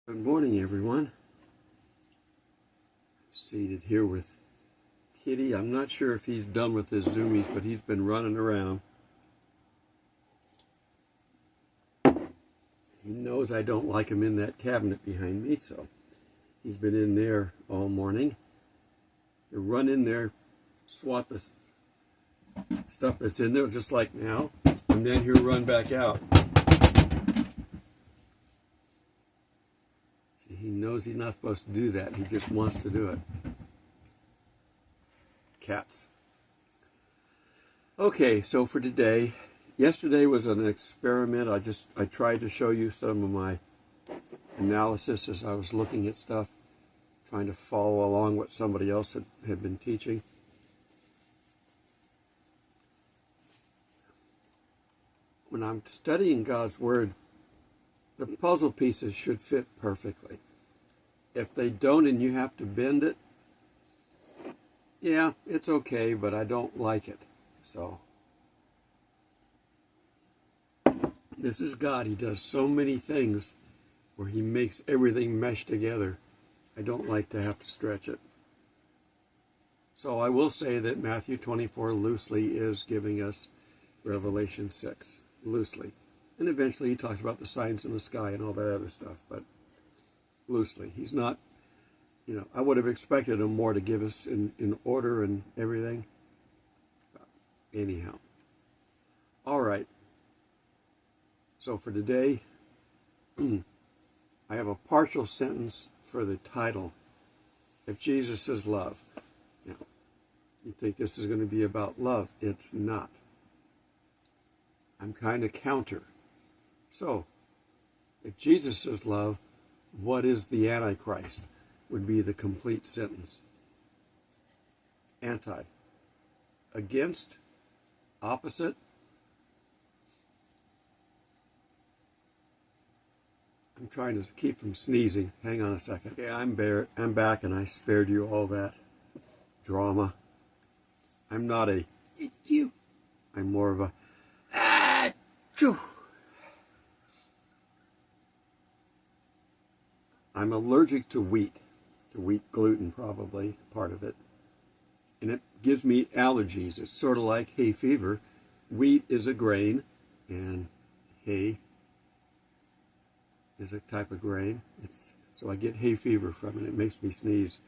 Good morning, everyone. Seated here with Kitty. I'm not sure if he's done with his zoomies, but he's been running around. He knows I don't like him in that cabinet behind me, so he's been in there all morning. He'll run in there, swat the stuff that's in there, just like now, and then he'll run back out. He knows he's not supposed to do that. He just wants to do it. Cats. Okay, so for today, yesterday was an experiment. I tried to show you some of my analysis as I was looking at stuff, trying to follow along what somebody else had been teaching. When I'm studying God's Word, the puzzle pieces should fit perfectly. If they don't and you have to bend it, yeah, it's okay, but I don't like it. So, this is God. He does so many things where he makes everything mesh together. I don't like to have to stretch it. So I will say that Matthew 24 loosely is giving us Revelation 6, loosely. And eventually he talks about the signs in the sky and all that other stuff, but loosely. He's not, I would have expected him more to give us in order and everything. But anyhow. All right. So for today, I have a partial sentence for the title, If Jesus is Love. Now, you think this is going to be about love. It's not. I'm kind of counter. So, if Jesus is love, what is the Antichrist? Would be the complete sentence. Anti. Against. Opposite. I'm trying to keep from sneezing. Hang on a second. Okay, I'm back and I spared you all that drama. I'm not a it's you. I'm more of a achoo. I'm allergic to wheat gluten, probably part of it, and it gives me allergies. It's sort of like hay fever. Wheat is a grain, and hay is a type of grain. So I get hay fever from it. It makes me sneeze.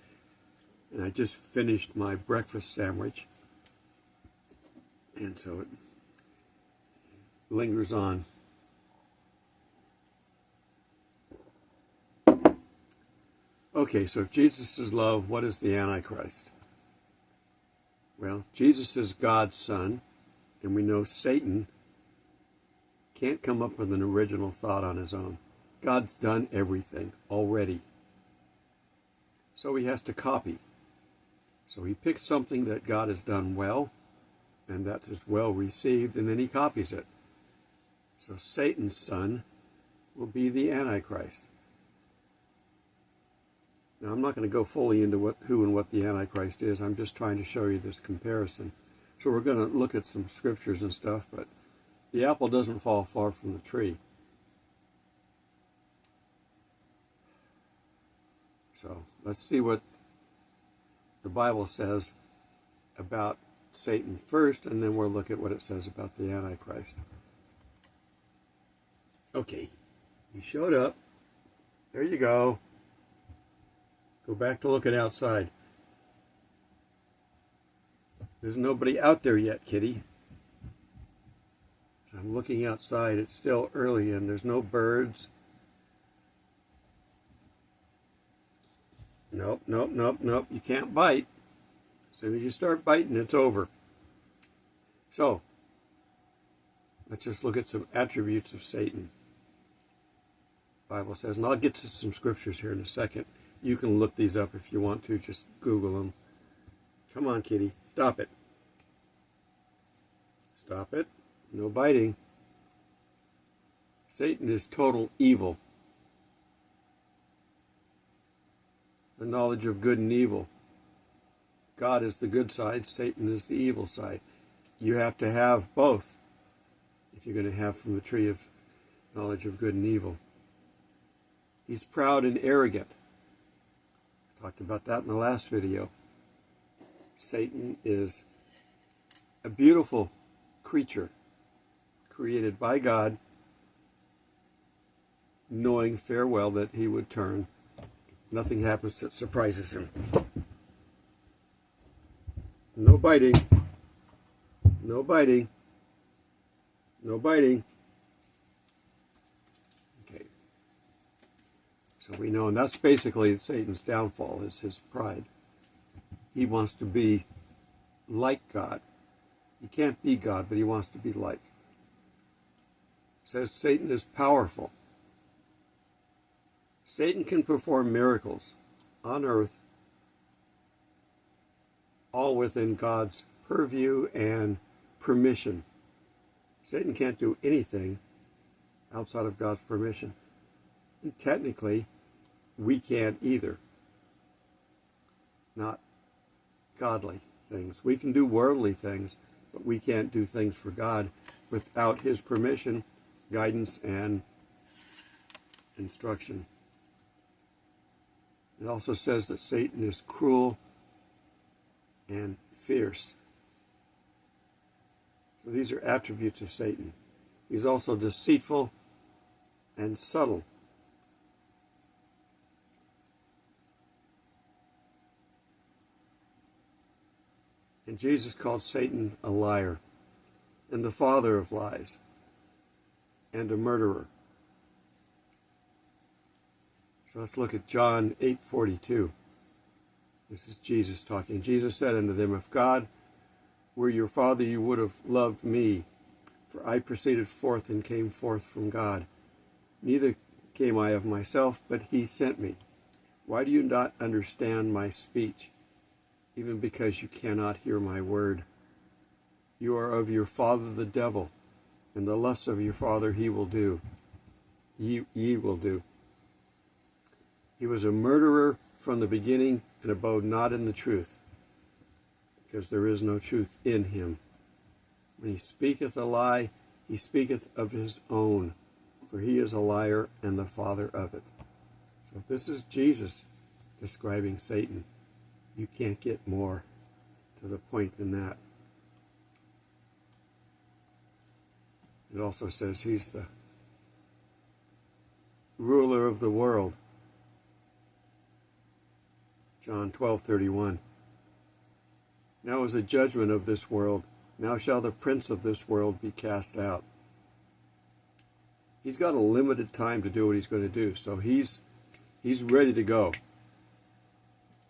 And I just finished my breakfast sandwich, and so it lingers on. Okay, so if Jesus is love, what is the Antichrist? Well, Jesus is God's son, and we know Satan can't come up with an original thought on his own. God's done everything already. So he has to copy. So he picks something that God has done well, and that is well received, and then he copies it. So Satan's son will be the Antichrist. Now, I'm not going to go fully into who and what the Antichrist is. I'm just trying to show you this comparison. So we're going to look at some scriptures and stuff, but the apple doesn't fall far from the tree. So let's see what the Bible says about Satan first, and then we'll look at what it says about the Antichrist. Okay, he showed up. There you go. Go back to looking outside. There's nobody out there yet, Kitty. So I'm looking outside. It's still early and there's no birds. Nope. You can't bite. As soon as you start biting, it's over. So, let's just look at some attributes of Satan. The Bible says, and I'll get to some scriptures here in a second. You can look these up if you want to. Just Google them. Come on, kitty. Stop it. Stop it. No biting. Satan is total evil. The knowledge of good and evil. God is the good side. Satan is the evil side. You have to have both if you're going to have from the tree of knowledge of good and evil. He's proud and arrogant. I talked about that in the last video. Satan is a beautiful creature created by God, knowing fair well that he would turn. Nothing happens that surprises him. No biting. No biting. No biting. Okay. So we know, and that's basically Satan's downfall, is his pride. He wants to be like God. He can't be God, but he wants to be like. It says Satan is powerful. Satan can perform miracles on earth, all within God's purview and permission. Satan can't do anything outside of God's permission. And technically, we can't either. Not godly things. We can do worldly things, but we can't do things for God without his permission, guidance, and instruction. It also says that Satan is cruel and fierce. So these are attributes of Satan. He's also deceitful and subtle. And Jesus called Satan a liar, and the father of lies, and a murderer. So let's look at John 8:42. This is Jesus talking. Jesus said unto them, If God were your Father, you would have loved me, for I proceeded forth and came forth from God. Neither came I of myself, but he sent me. Why do you not understand my speech? Even because you cannot hear my word. You are of your father the devil, and the lusts of your father he will do. Ye will do. He was a murderer from the beginning, and abode not in the truth, because there is no truth in him. When he speaketh a lie, he speaketh of his own, for he is a liar and the father of it. So this is Jesus describing Satan. You can't get more to the point than that. It also says he's the ruler of the world. John 12:31. Now is the judgment of this world. Now shall the prince of this world be cast out. He's got a limited time to do what he's going to do, so he's ready to go.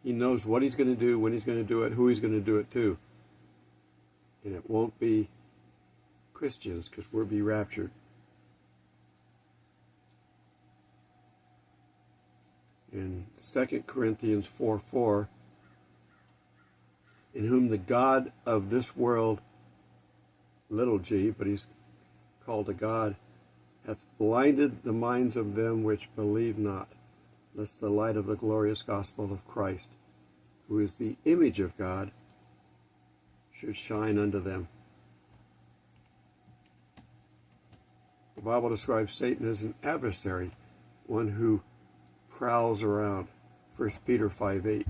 He knows what he's going to do, when he's going to do it, who he's going to do it to. And it won't be Christians, because we'll be raptured. In 2 Corinthians 4:4, in whom the God of this world, little g, but he's called a God, hath blinded the minds of them which believe not, lest the light of the glorious gospel of Christ, who is the image of God, should shine unto them. The Bible describes Satan as an adversary, one who prowls around. 1 Peter 5:8.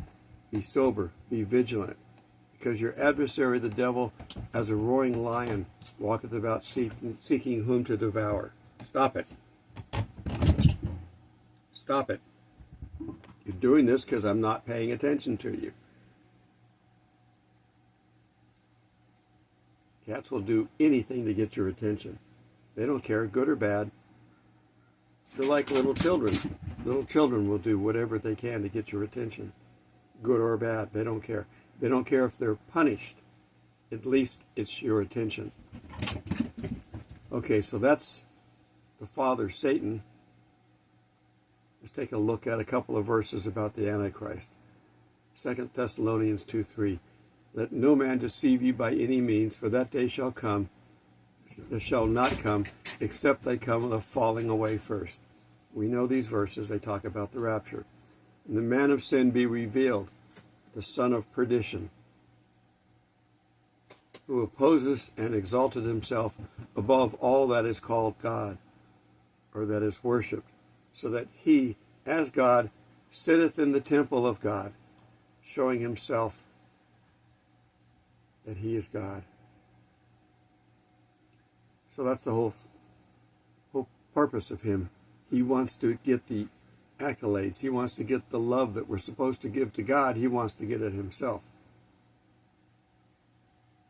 Be sober, be vigilant, because your adversary the devil, as a roaring lion, walketh about seeking whom to devour. Stop it. Stop it. You're doing this because I'm not paying attention to you. Cats will do anything to get your attention. They don't care, good or bad. They're like little children. Little children will do whatever they can to get your attention, good or bad. They don't care. They don't care if they're punished. At least it's your attention. Okay, so that's the father, Satan. Let's take a look at a couple of verses about the Antichrist. 2 Thessalonians 2:3. Let no man deceive you by any means, for that day shall come, that shall not come, except they come with a falling away first. We know these verses, they talk about the rapture. And the man of sin be revealed, the son of perdition, who opposes and exalted himself above all that is called God, or that is worshipped, so that he as God, sitteth in the temple of God, showing himself that he is God. So that's the whole purpose of him. He wants to get the accolades. He wants to get the love that we're supposed to give to God. He wants to get it himself.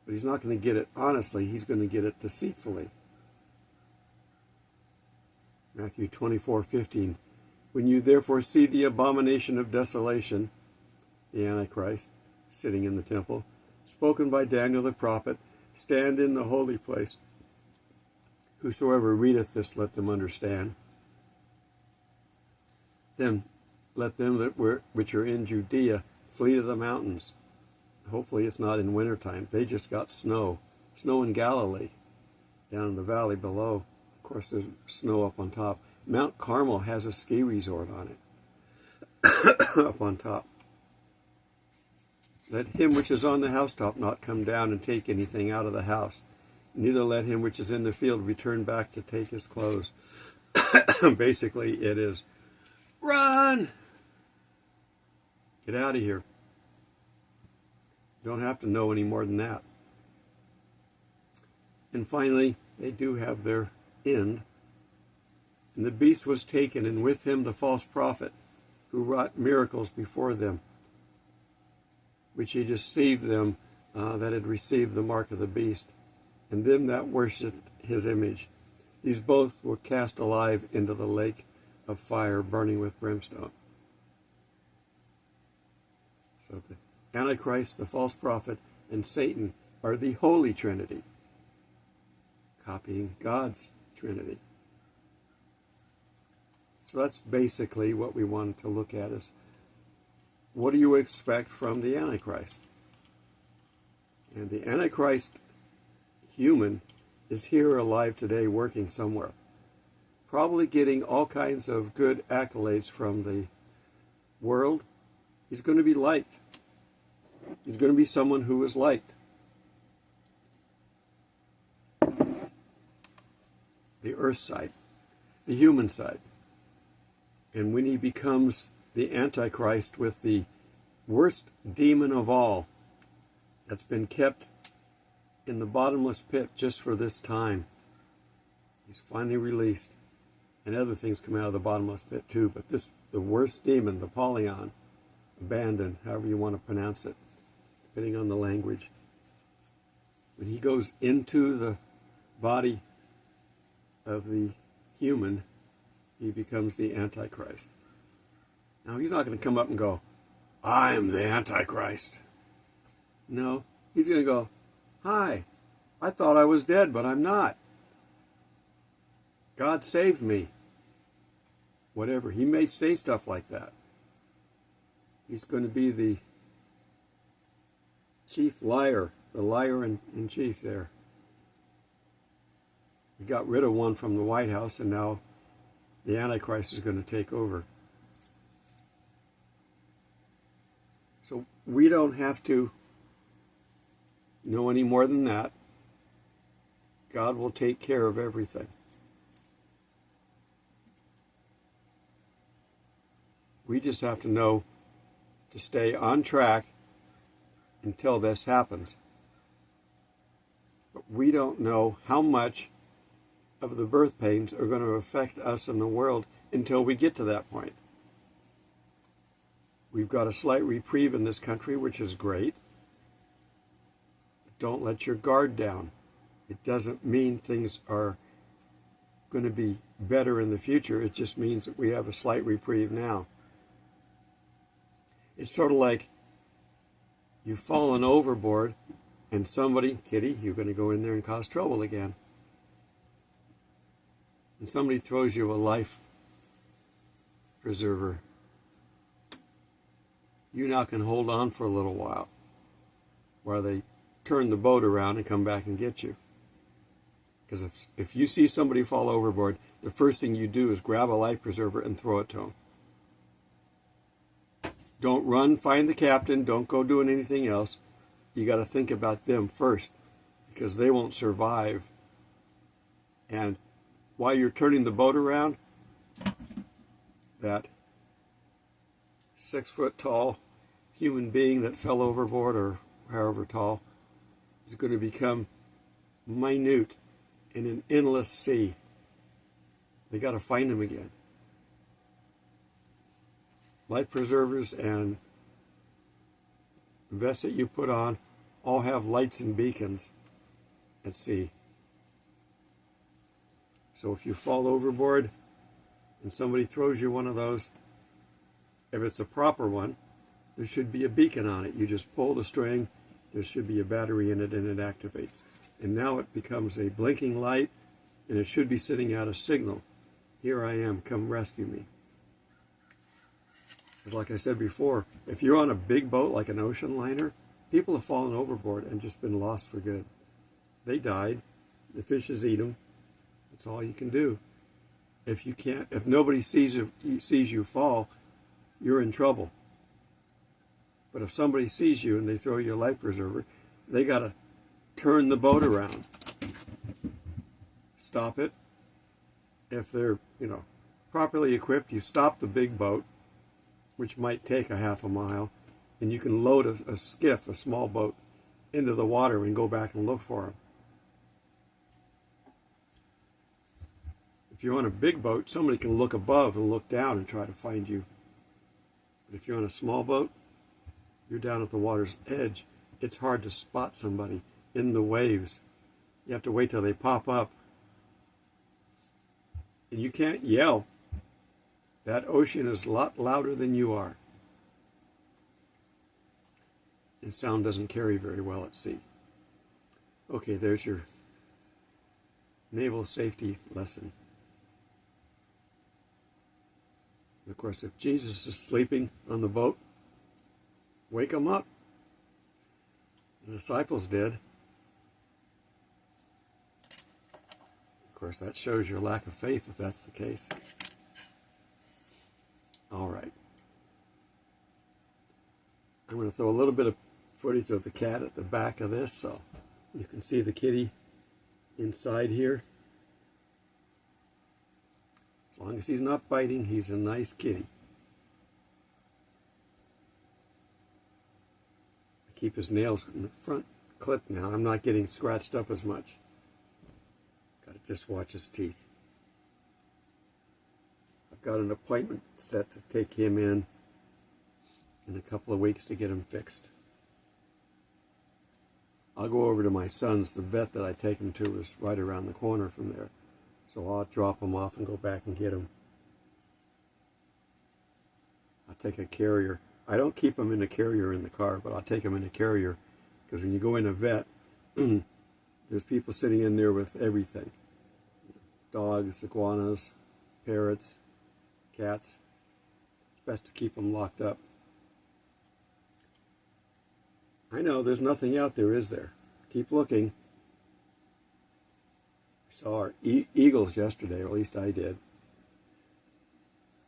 But he's not going to get it honestly. He's going to get it deceitfully. Matthew 24:15. When you therefore see the abomination of desolation, the Antichrist, sitting in the temple, spoken by Daniel the prophet, stand in the holy place. Whosoever readeth this, let them understand. Then let them which are in Judea flee to the mountains. Hopefully it's not in wintertime. They just got snow. Snow in Galilee, down in the valley below. Of course, there's snow up on top. Mount Carmel has a ski resort on it, up on top. Let him which is on the housetop not come down and take anything out of the house. Neither let him which is in the field return back to take his clothes. Basically, it is, run! Get out of here. You don't have to know any more than that. And finally, they do have their end. And the beast was taken, and with him the false prophet, who wrought miracles before them, which he deceived them that had received the mark of the beast, and them that worshipped his image. These both were cast alive into the lake of fire, burning with brimstone. So the Antichrist, the false prophet, and Satan are the Holy Trinity, copying God's Trinity. So that's basically what we wanted to look at is, what do you expect from the Antichrist? And the Antichrist human is here alive today working somewhere. Probably getting all kinds of good accolades from the world. He's going to be liked. He's going to be someone who is liked. The earth side, the human side. And when he becomes the Antichrist with the worst demon of all that's been kept in the bottomless pit just for this time, he's finally released. And other things come out of the bottomless pit too, but this, the worst demon, the Apollyon, abandoned, however you want to pronounce it, depending on the language. When he goes into the body of the human, he becomes the Antichrist. Now, he's not going to come up and go, I'm the Antichrist. No, he's going to go, hi, I thought I was dead, but I'm not. God saved me. Whatever. He may say stuff like that. He's going to be the chief liar, the liar in chief there. We got rid of one from the White House, and now the Antichrist is going to take over. So we don't have to know any more than that. God will take care of everything. We just have to know to stay on track until this happens. But we don't know how much of the birth pains are going to affect us in the world until we get to that point. We've got a slight reprieve in this country, which is great. Don't let your guard down. It doesn't mean things are going to be better in the future. It just means that we have a slight reprieve now. It's sort of like you've fallen overboard and somebody, Kitty, you're going to go in there and cause trouble again. And somebody throws you a life preserver. You now can hold on for a little while they turn the boat around and come back and get you. Because if you see somebody fall overboard, the first thing you do is grab a life preserver and throw it to them. Don't run, find the captain, don't go doing anything else. You got to think about them first, because they won't survive. And while you're turning the boat around, that 6-foot tall human being that fell overboard, or however tall, is going to become minute in an endless sea. They got to find him again. Life preservers and vests that you put on all have lights and beacons at sea. So if you fall overboard and somebody throws you one of those, if it's a proper one, there should be a beacon on it. You just pull the string, there should be a battery in it, and it activates. And now it becomes a blinking light, and it should be sending out a signal. Here I am, come rescue me. Because like I said before, if you're on a big boat like an ocean liner, people have fallen overboard and just been lost for good. They died. The fishes eat them. That's all you can do. If nobody sees you fall, you're in trouble. But if somebody sees you and they throw you a life preserver, they got to turn the boat around, stop it. If they're, properly equipped, you stop the big boat, which might take a half a mile, and you can load a skiff, a small boat, into the water and go back and look for them. If you're on a big boat, somebody can look above and look down and try to find you. But if you're on a small boat, you're down at the water's edge. It's hard to spot somebody in the waves. You have to wait till they pop up. And you can't yell. That ocean is a lot louder than you are. And sound doesn't carry very well at sea. Okay, there's your naval safety lesson. And of course, if Jesus is sleeping on the boat, wake him up. The disciples did. Of course, that shows your lack of faith if that's the case. All right. I'm going to throw a little bit of footage of the cat at the back of this so you can see the kitty inside here. As long as he's not biting, he's a nice kitty. I keep his nails in the front clip now. I'm not getting scratched up as much. Got to just watch his teeth. I've got an appointment set to take him in a couple of weeks to get him fixed. I'll go over to my son's. The vet that I take him to is right around the corner from there. So I'll drop him off and go back and get him. I'll take a carrier. I don't keep him in a carrier in the car, but I'll take him in a carrier because when you go in a vet, there's people sitting in there with everything. Dogs, iguanas, parrots, cats. It's best to keep them locked up. I know there's nothing out there, is there? Keep looking. I saw our eagles yesterday, or at least I did.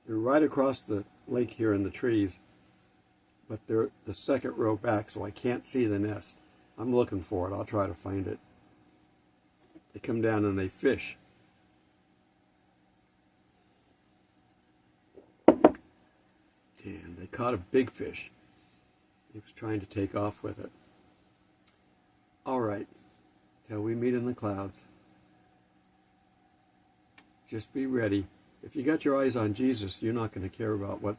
They're right across the lake here in the trees, but they're the second row back, so I can't see the nest. I'm looking for it. I'll try to find it. They come down and they fish. And they caught a big fish. He was trying to take off with it. All right, till we meet in the clouds. Just be ready. If you got your eyes on Jesus, you're not going to care about what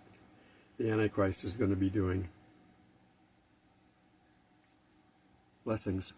the Antichrist is going to be doing. Blessings.